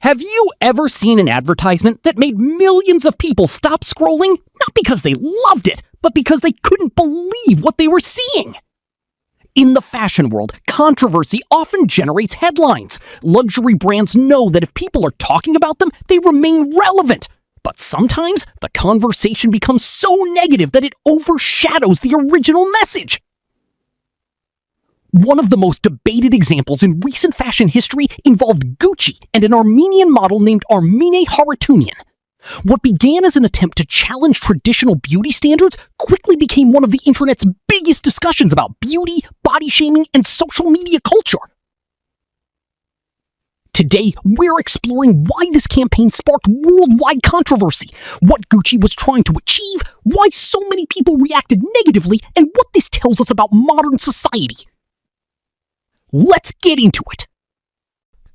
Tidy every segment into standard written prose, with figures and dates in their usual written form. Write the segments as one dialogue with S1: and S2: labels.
S1: Have you ever seen an advertisement that made millions of people stop scrolling, not because they loved it, but because they couldn't believe what they were seeing? In the fashion world, controversy often generates headlines. Luxury brands know that if people are talking about them, they remain relevant. But sometimes, the conversation becomes so negative that it overshadows the original message. One of the most debated examples in recent fashion history involved Gucci and an Armenian model named Armine Harutyunyan. What began as an attempt to challenge traditional beauty standards quickly became one of the internet's biggest discussions about beauty, body shaming, and social media culture. Today, we're exploring why this campaign sparked worldwide controversy, what Gucci was trying to achieve, why so many people reacted negatively, and what this tells us about modern society. Let's get into it.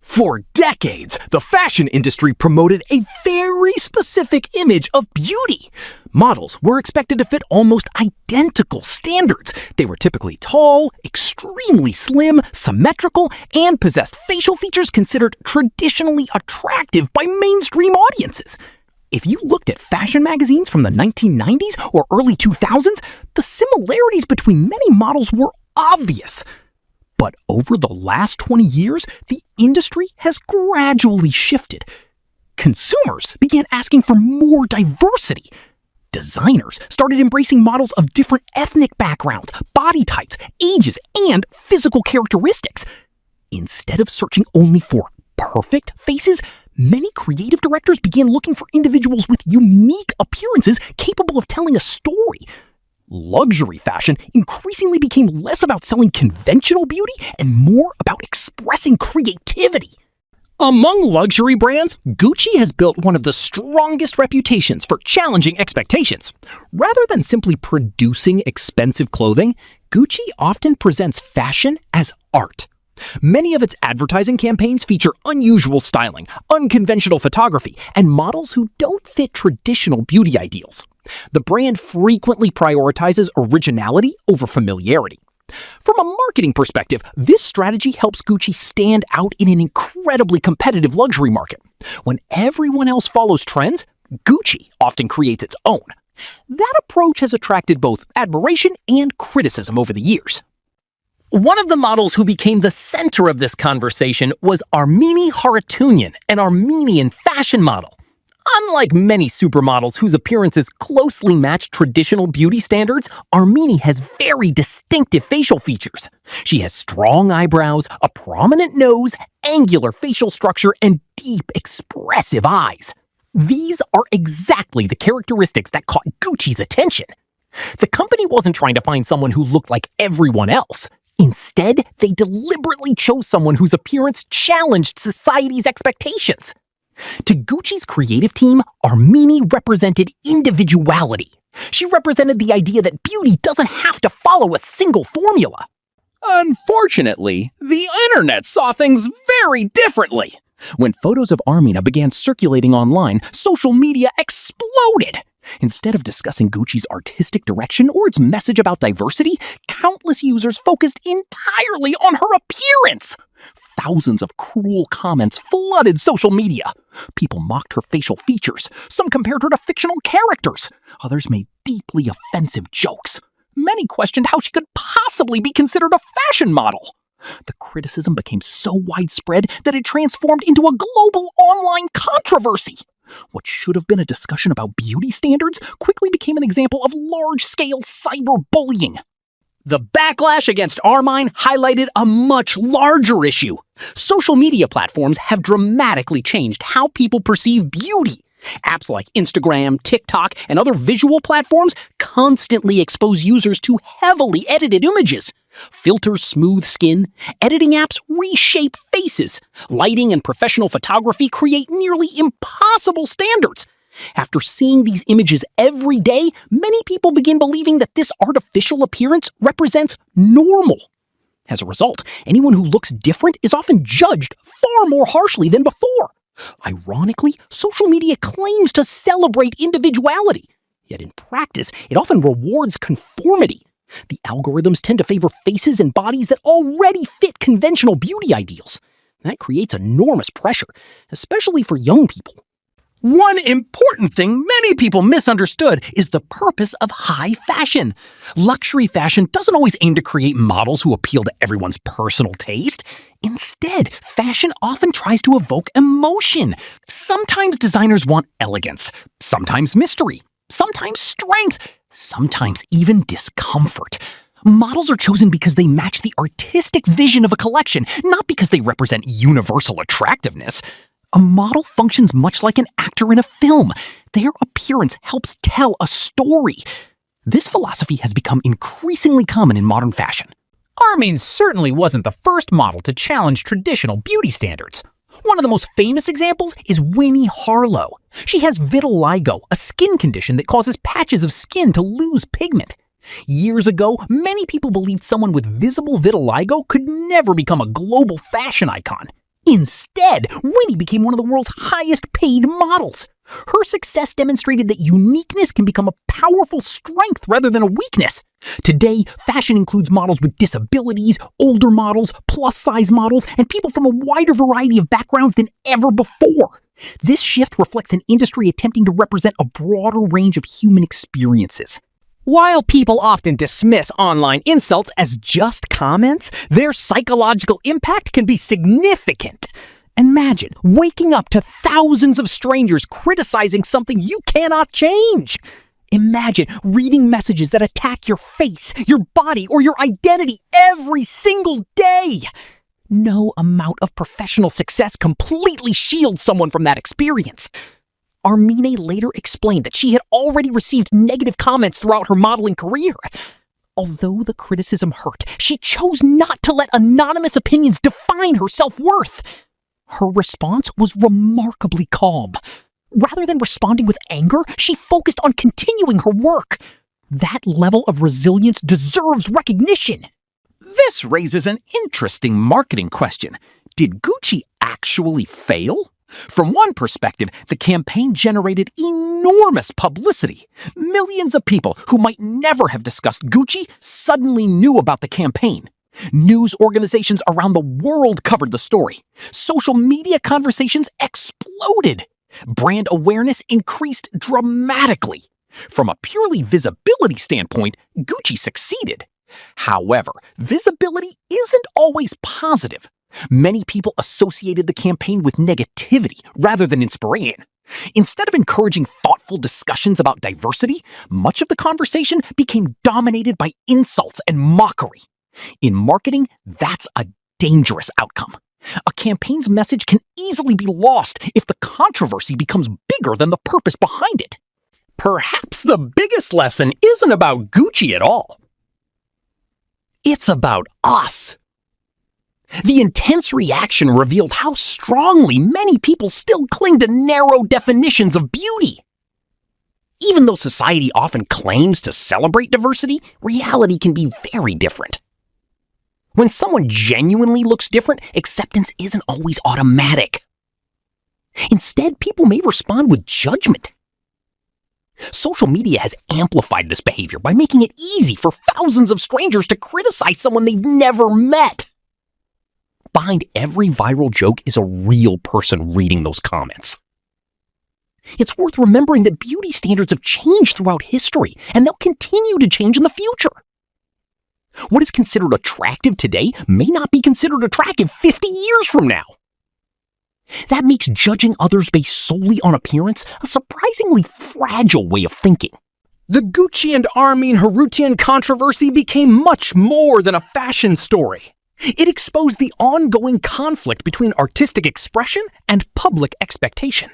S2: For decades, the fashion industry promoted a very specific image of beauty. Models were expected to fit almost identical standards. They were typically tall, extremely slim, symmetrical, and possessed facial features considered traditionally attractive by mainstream audiences. If you looked at fashion magazines from the 1990s or early 2000s, the similarities between many models were obvious. But over the last 20 years, the industry has gradually shifted. Consumers began asking for more diversity. Designers started embracing models of different ethnic backgrounds, body types, ages, and physical characteristics. Instead of searching only for perfect faces, many creative directors began looking for individuals with unique appearances capable of telling a story. Luxury fashion increasingly became less about selling conventional beauty and more about expressing creativity.
S1: Among luxury brands, Gucci has built one of the strongest reputations for challenging expectations. Rather than simply producing expensive clothing, Gucci often presents fashion as art. Many of its advertising campaigns feature unusual styling, unconventional photography, and models who don't fit traditional beauty ideals. The brand frequently prioritizes originality over familiarity. From a marketing perspective, this strategy helps Gucci stand out in an incredibly competitive luxury market. When everyone else follows trends, Gucci often creates its own. That approach has attracted both admiration and criticism over the years. One of the models who became the center of this conversation was Armine Harutyunyan, an Armenian fashion model. Unlike many supermodels whose appearances closely match traditional beauty standards, Armine has very distinctive facial features. She has strong eyebrows, a prominent nose, angular facial structure, and deep, expressive eyes. These are exactly the characteristics that caught Gucci's attention. The company wasn't trying to find someone who looked like everyone else. Instead, they deliberately chose someone whose appearance challenged society's expectations. To Gucci's creative team, Armine represented individuality. She represented the idea that beauty doesn't have to follow a single formula.
S2: Unfortunately, the internet saw things very differently. When photos of Armina began circulating online, social media exploded. Instead of discussing Gucci's artistic direction or its message about diversity, countless users focused entirely on her appearance. Thousands of cruel comments flooded social media. People mocked her facial features. Some compared her to fictional characters. Others made deeply offensive jokes. Many questioned how she could possibly be considered a fashion model. The criticism became so widespread that it transformed into a global online controversy. What should have been a discussion about beauty standards quickly became an example of large-scale cyberbullying. The backlash against Armine highlighted a much larger issue. Social media platforms have dramatically changed how people perceive beauty. Apps like Instagram, TikTok, and other visual platforms constantly expose users to heavily edited images. Filters smooth skin, editing apps reshape faces, lighting and professional photography create nearly impossible standards. After seeing these images every day, many people begin believing that this artificial appearance represents normal. As a result, anyone who looks different is often judged far more harshly than before. Ironically, social media claims to celebrate individuality, yet in practice, it often rewards conformity. The algorithms tend to favor faces and bodies that already fit conventional beauty ideals.
S1: That creates enormous pressure, especially for young people.
S2: One important thing many people misunderstood is the purpose of high fashion. Luxury fashion doesn't always aim to create models who appeal to everyone's personal taste. Instead, fashion often tries to evoke emotion. Sometimes designers want elegance, sometimes mystery, sometimes strength, sometimes even discomfort. Models are chosen because they match the artistic vision of a collection, not because they represent universal attractiveness. A model functions much like an actor in a film. Their appearance helps tell a story. This philosophy has become increasingly common in modern fashion.
S3: Armin certainly wasn't the first model to challenge traditional beauty standards. One of the most famous examples is Winnie Harlow. She has vitiligo, a skin condition that causes patches of skin to lose pigment. Years ago, many people believed someone with visible vitiligo could never become a global fashion icon. Instead, Winnie became one of the world's highest-paid models. Her success demonstrated that uniqueness can become a powerful strength rather than a weakness. Today, fashion includes models with disabilities, older models, plus-size models, and people from a wider variety of backgrounds than ever before. This shift reflects an industry attempting to represent a broader range of human experiences.
S1: While people often dismiss online insults as just comments, their psychological impact can be significant. Imagine waking up to thousands of strangers criticizing something you cannot change. Imagine reading messages that attack your face, your body, or your identity every single day. No amount of professional success completely shields someone from that experience. Armine later explained that she had already received negative comments throughout her modeling career. Although the criticism hurt, she chose not to let anonymous opinions define her self-worth. Her response was remarkably calm. Rather than responding with anger, she focused on continuing her work. That level of resilience deserves recognition.
S2: This raises an interesting marketing question. Did Gucci actually fail? From one perspective, the campaign generated enormous publicity. Millions of people who might never have discussed Gucci suddenly knew about the campaign. News organizations around the world covered the story. Social media conversations exploded. Brand awareness increased dramatically. From a purely visibility standpoint, Gucci succeeded. However, visibility isn't always positive. Many people associated the campaign with negativity rather than inspiration. Instead of encouraging thoughtful discussions about diversity, much of the conversation became dominated by insults and mockery. In marketing, that's a dangerous outcome. A campaign's message can easily be lost if the controversy becomes bigger than the purpose behind it.
S1: Perhaps the biggest lesson isn't about Gucci at all. It's about us. The intense reaction revealed how strongly many people still cling to narrow definitions of beauty. Even though society often claims to celebrate diversity, reality can be very different. When someone genuinely looks different, acceptance isn't always automatic. Instead, people may respond with judgment. Social media has amplified this behavior by making it easy for thousands of strangers to criticize someone they've never met. Behind every viral joke is a real person reading those comments. It's worth remembering that beauty standards have changed throughout history, and they'll continue to change in the future. What is considered attractive today may not be considered attractive 50 years from now. That makes judging others based solely on appearance a surprisingly fragile way of thinking. The Gucci and Armin Haroutian controversy became much more than a fashion story. It exposed the ongoing conflict between artistic expression and public expectation.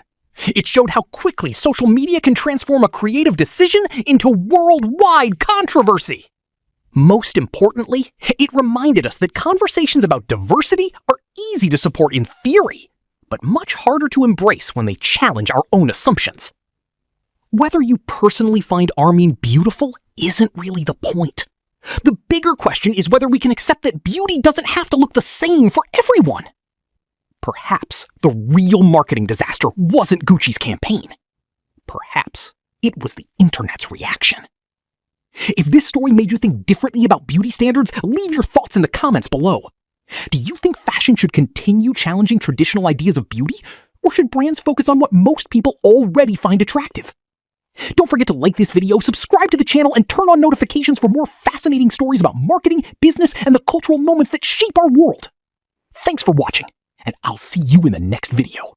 S1: It showed how quickly social media can transform a creative decision into worldwide controversy. Most importantly, it reminded us that conversations about diversity are easy to support in theory, but much harder to embrace when they challenge our own assumptions. Whether you personally find Armin beautiful isn't really the point. The bigger question is whether we can accept that beauty doesn't have to look the same for everyone. Perhaps the real marketing disaster wasn't Gucci's campaign. Perhaps it was the internet's reaction. If this story made you think differently about beauty standards, leave your thoughts in the comments below. Do you think fashion should continue challenging traditional ideas of beauty, or should brands focus on what most people already find attractive? Don't forget to like this video, subscribe to the channel, and turn on notifications for more fascinating stories about marketing, business, and the cultural moments that shape our world. Thanks for watching, and I'll see you in the next video.